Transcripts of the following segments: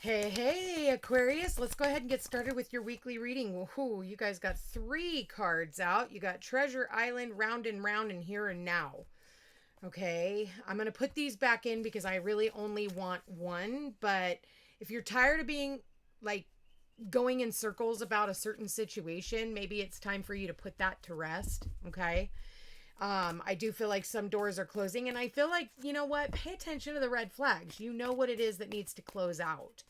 Hey, Aquarius, let's go ahead and get started with your weekly reading. Woohoo, you guys got 3 cards out. You got Treasure Island, Round and Round, and Here and Now. Okay, I'm going to put these back in because I really only want one. But if you're tired of being like going in circles about a certain situation, maybe it's time for you to put that to rest. Okay. I do feel like some doors are closing, and I feel like, you know what? Pay attention to the red flags. You know what it is that needs to close out.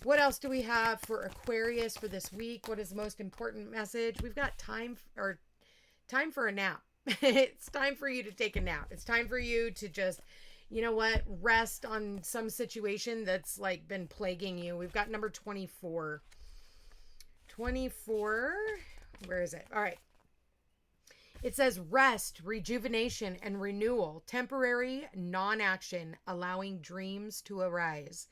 What else do we have for Aquarius for this week? What is the most important message? We've got time for a nap. It's time for you to take a nap. It's time for you to just, you know what, rest on some situation that's like been plaguing you. We've got number 24. 24. Where is it? All right. It says rest, rejuvenation, and renewal, temporary non-action, allowing dreams to arise.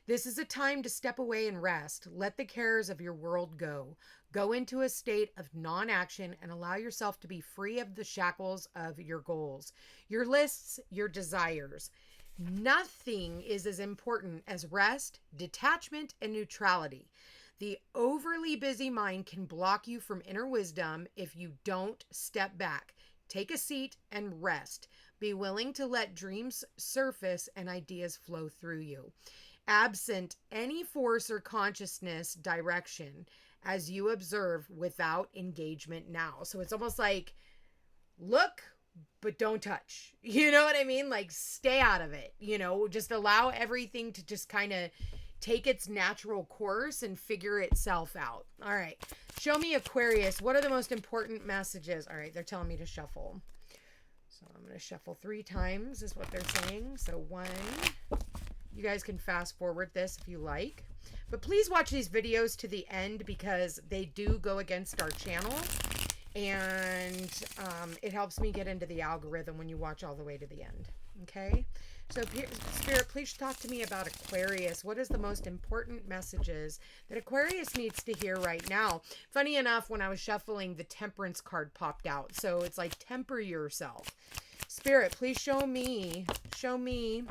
This is a time to step away and rest. Let the cares of your world go. Go into a state of non-action and allow yourself to be free of the shackles of your goals, your lists, your desires. Nothing is as important as rest, detachment, and neutrality. The overly busy mind can block you from inner wisdom if you don't step back. Take a seat and rest. Be willing to let dreams surface and ideas flow through you. Absent any force or consciousness direction as you observe without engagement now. So it's almost like look, but don't touch. You know what I mean? Like stay out of it. Just allow everything to just kind of take its natural course and figure itself out. All right. Show me Aquarius. What are the most important messages? All right. They're telling me to shuffle. So I'm going to shuffle 3 times is what they're saying. So 1. You guys can fast forward this if you like. But please watch these videos to the end because they do go against our channel. And it helps me get into the algorithm when you watch all the way to the end. Okay? So, Spirit, please talk to me about Aquarius. What is the most important messages that Aquarius needs to hear right now? Funny enough, when I was shuffling, the Temperance card popped out. So it's like, temper yourself. Spirit, please show me. Show me.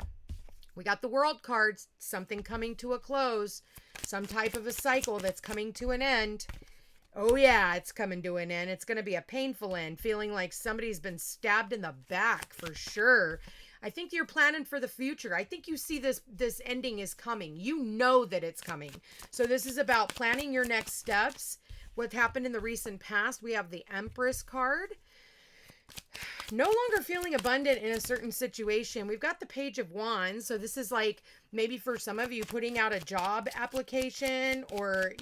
We got the World cards. Something coming to a close. Some type of a cycle that's coming to an end. Oh, yeah, it's coming to an end. It's going to be a painful end. Feeling like somebody's been stabbed in the back for sure. I think you're planning for the future. I think you see this ending is coming. You know that it's coming. So this is about planning your next steps. What happened in the recent past. We have the Empress card. No longer feeling abundant in a certain situation. We've got the Page of Wands. So this is like maybe for some of you putting out a job application or,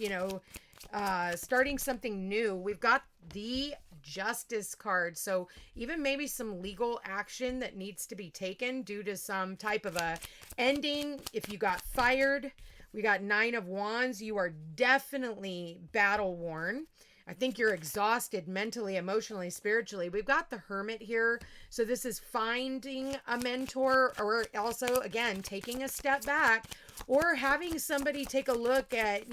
starting something new. We've got the Justice card. So even maybe some legal action that needs to be taken due to some type of a ending. If you got fired, we got 9 of Wands. You are definitely battle worn. I think you're exhausted mentally, emotionally, spiritually. We've got the Hermit here. So this is finding a mentor or also, again, taking a step back or having somebody take a look at,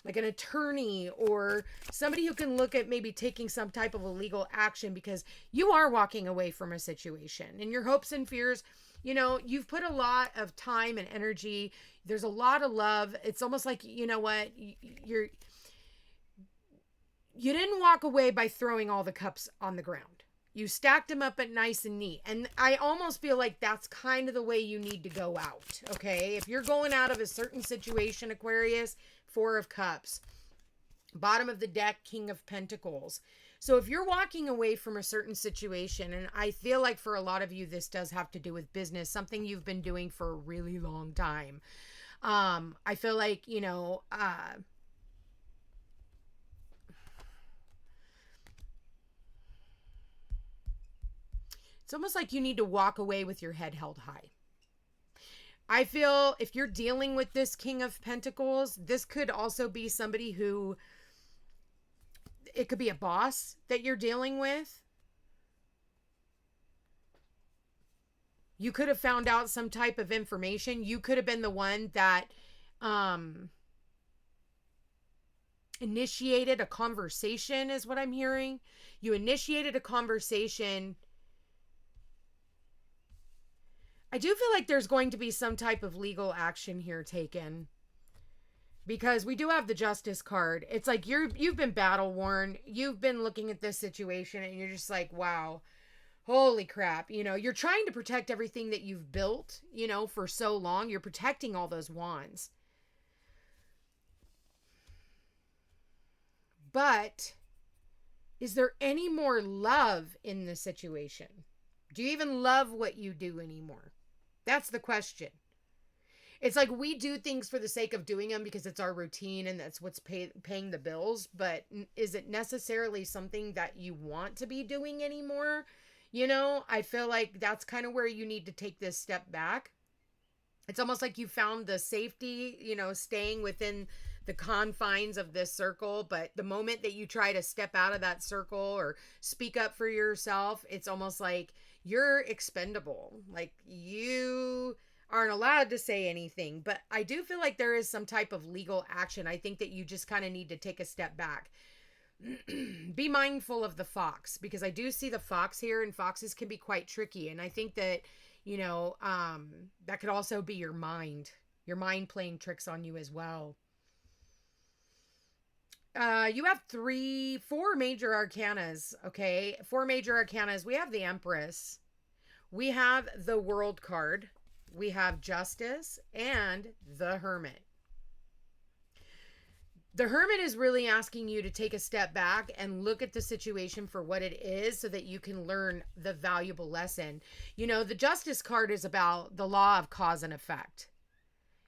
like an attorney or somebody who can look at maybe taking some type of a legal action because you are walking away from a situation and your hopes and fears. You've put a lot of time and energy. There's a lot of love. It's almost like, you didn't walk away by throwing all the cups on the ground. You stacked them up at nice and neat. And I almost feel like that's kind of the way you need to go out. Okay. If you're going out of a certain situation, Aquarius, 4 of Cups, bottom of the deck, King of Pentacles. So if you're walking away from a certain situation, and I feel like for a lot of you, this does have to do with business, something you've been doing for a really long time. I feel like, it's almost like you need to walk away with your head held high. I feel if you're dealing with this King of Pentacles, this could also be somebody who, it could be a boss that you're dealing with. You could have found out some type of information. You could have been the one that initiated a conversation is what I'm hearing. You initiated a conversation. I do feel like there's going to be some type of legal action here taken. because we do have the Justice card. It's like you've been battle worn. You've been looking at this situation and you're just like, wow, holy crap. You know, you're trying to protect everything that you've built, you know, for so long. You're protecting all those wands. But is there any more love in the situation? Do you even love what you do anymore? That's the question. It's like we do things for the sake of doing them because it's our routine and that's what's paying the bills. But is it necessarily something that you want to be doing anymore? You know, I feel like that's kind of where you need to take this step back. It's almost like you found the safety, you know, staying within the confines of this circle. But the moment that you try to step out of that circle or speak up for yourself, it's almost like you're expendable. Like you aren't allowed to say anything. But I do feel like there is some type of legal action. I think that you just kind of need to take a step back. Be mindful of the fox, because I do see the fox here, and foxes can be quite tricky. And I think that, you know, that could also be your mind playing tricks on you as well. You have four major arcanas. Okay. 4 major arcanas. We have the Empress. We have the World card. We have Justice and the Hermit. The Hermit is really asking you to take a step back and look at the situation for what it is so that you can learn the valuable lesson. You know, the Justice card is about the law of cause and effect.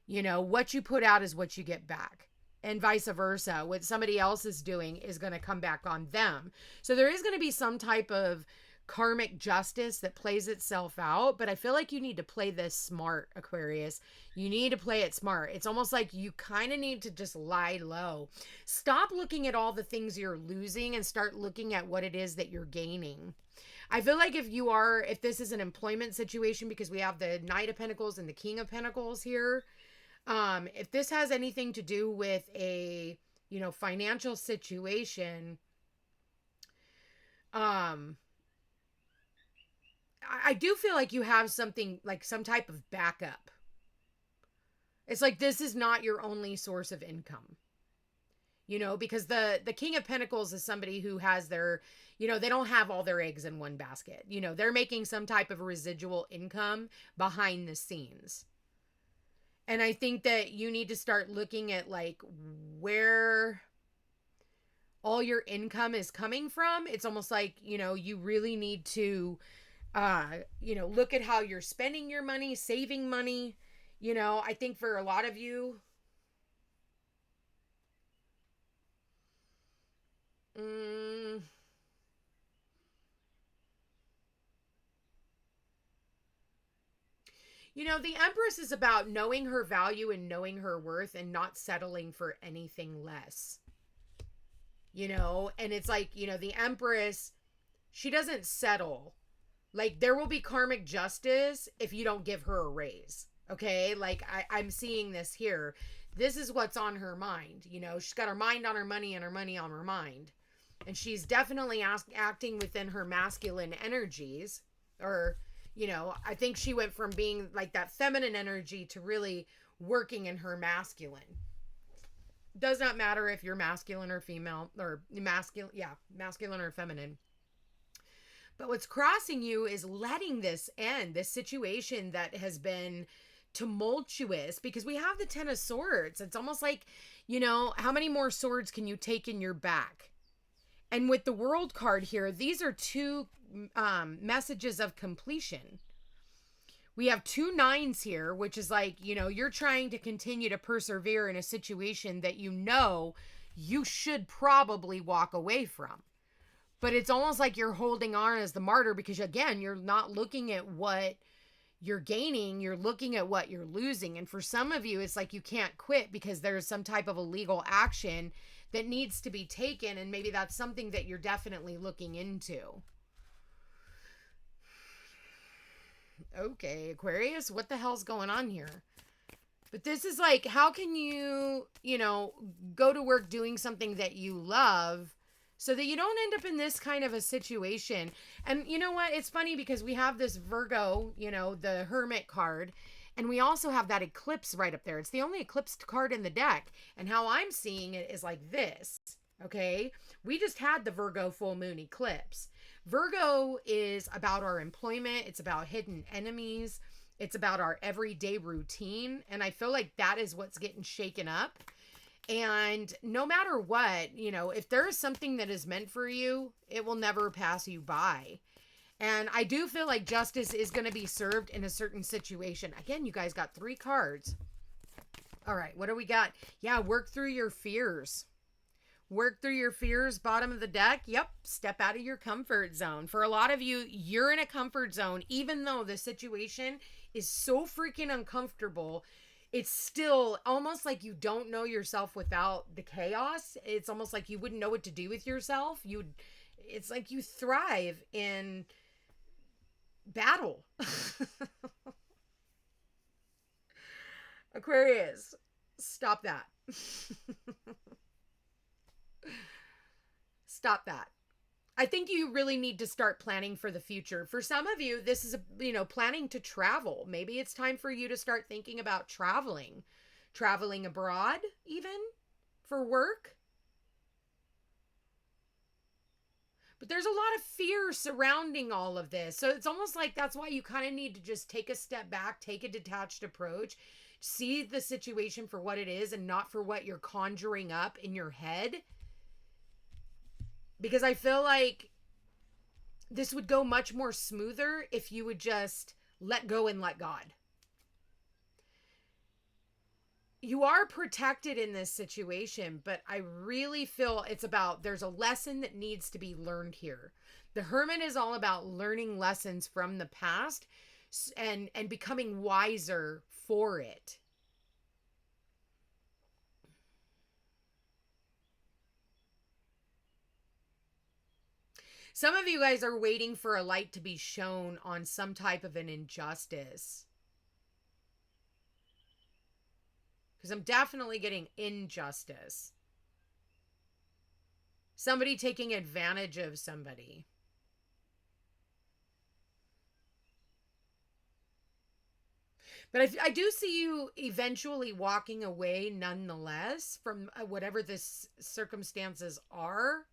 You know, what you put out is what you get back. And vice versa. What somebody else is doing is going to come back on them. So there is going to be some type of karmic justice that plays itself out, but I feel like you need to play this smart, Aquarius. You need to play it smart. It's almost like you kind of need to just lie low. Stop looking at all the things you're losing and start looking at what it is that you're gaining. I feel like if this is an employment situation, because we have the Knight of Pentacles and the King of Pentacles here, if this has anything to do with a, you know, financial situation, I do feel like you have something, like some type of backup. It's like this is not your only source of income. You know, because the King of Pentacles is somebody who has their, you know, they don't have all their eggs in one basket. You know, they're making some type of residual income behind the scenes. And I think that you need to start looking at like where all your income is coming from. It's almost like, you know, you really need to you know, look at how you're spending your money, saving money. You know, I think for a lot of you, you know, the Empress is about knowing her value and knowing her worth and not settling for anything less. You know, and it's like, you know, the Empress, she doesn't settle. Like, there will be karmic justice if you don't give her a raise. Okay? Like, I'm seeing this here. This is what's on her mind. You know, she's got her mind on her money and her money on her mind. And she's definitely acting within her masculine energies. Or, you know, I think she went from being like that feminine energy to really working in her masculine. Does not matter if you're masculine or female, or masculine or feminine. But what's crossing you is letting this end, this situation that has been tumultuous, because we have the 10 of Swords. It's almost like, you know, how many more swords can you take in your back? And with the World card here, these are two messages of completion. We have 2 9s here, which is like, you know, you're trying to continue to persevere in a situation that you know you should probably walk away from. But it's almost like you're holding on as the martyr because, again, you're not looking at what you're gaining. You're looking at what you're losing. And for some of you, it's like you can't quit because there's some type of illegal action that needs to be taken. And maybe that's something that you're definitely looking into. Okay, Aquarius, what the hell's going on here? But this is like, how can you, you know, go to work doing something that you love so that you don't end up in this kind of a situation? And you know what? It's funny because we have this Virgo, you know, the Hermit card, And we also have that eclipse right up there. It's the only eclipsed card in the deck. And how I'm seeing it is like this. Okay. We just had the Virgo full moon eclipse. Virgo is about our employment. It's about hidden enemies. It's about our everyday routine. And I feel like that is what's getting shaken up. And no matter what, you know, if there is something that is meant for you, it will never pass you by. And I do feel like justice is going to be served in a certain situation. Again, you guys got 3 cards. All right, what do we got? Yeah, work through your fears. Work through your fears, bottom of the deck. Yep, step out of your comfort zone. For a lot of you, you're in a comfort zone, even though the situation is so freaking uncomfortable. It's still almost like you don't know yourself without the chaos. It's almost like you wouldn't know what to do with yourself. It's like you thrive in battle. Aquarius, stop that. Stop that. I think you really need to start planning for the future. For some of you, this is, planning to travel. Maybe it's time for you to start thinking about traveling abroad, even for work. But there's a lot of fear surrounding all of this. So it's almost like that's why you kind of need to just take a step back, take a detached approach, see the situation for what it is and not for what you're conjuring up in your head. Because I feel like this would go much more smoother if you would just let go and let God. You are protected in this situation, but I really feel there's a lesson that needs to be learned here. The Hermit is all about learning lessons from the past and becoming wiser for it. Some of you guys are waiting for a light to be shown on some type of an injustice. Because I'm definitely getting injustice. Somebody taking advantage of somebody. But I do see you eventually walking away nonetheless from whatever this circumstances are.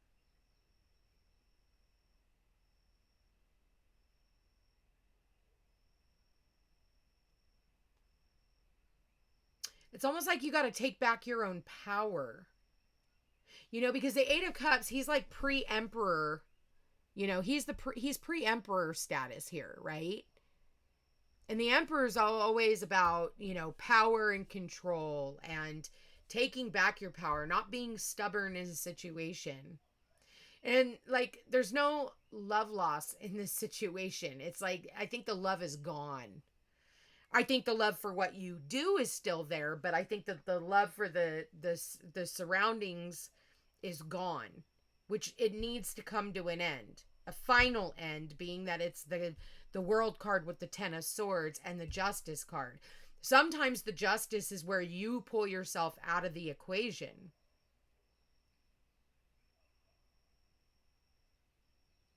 It's almost like you got to take back your own power. Because the 8 of Cups, he's like pre-emperor. He's pre-emperor status here, right? And the emperor's always about, power and control and taking back your power, not being stubborn in a situation. And like, there's no love loss in this situation. It's like, I think the love is gone. I think the love for what you do is still there, but I think that the love for the surroundings is gone, which it needs to come to an end. A final end being that it's the World card with the 10 of Swords and the Justice card. Sometimes the Justice is where you pull yourself out of the equation.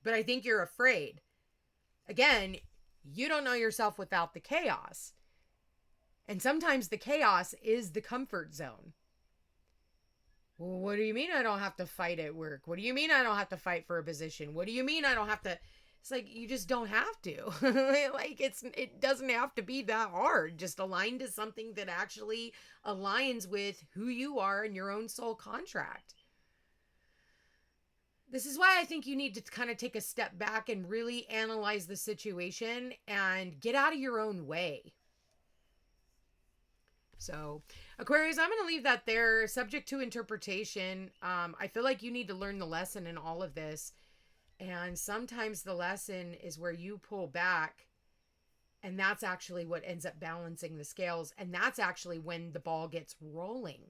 But I think you're afraid. Again, you don't know yourself without the chaos. And sometimes the chaos is the comfort zone. Well, what do you mean I don't have to fight at work? What do you mean I don't have to fight for a position? What do you mean I don't have to? It's like, you just don't have to. Like, it doesn't have to be that hard. Just align to something that actually aligns with who you are and your own soul contract. This is why I think you need to kind of take a step back and really analyze the situation and get out of your own way. So, Aquarius, I'm going to leave that there, subject to interpretation. I feel like you need to learn the lesson in all of this. And sometimes the lesson is where you pull back, and that's actually what ends up balancing the scales. And that's actually when the ball gets rolling.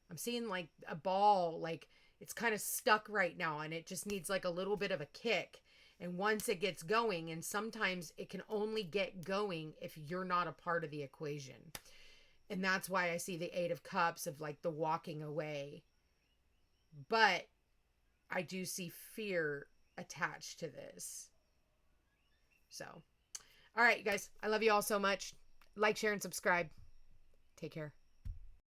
I'm seeing like a ball, like it's kind of stuck right now, and it just needs like a little bit of a kick. And once it gets going, and sometimes it can only get going if you're not a part of the equation. And that's why I see the 8 of Cups of like the walking away. But I do see fear attached to this. So, all right, you guys, I love you all so much. Like, share, and subscribe. Take care.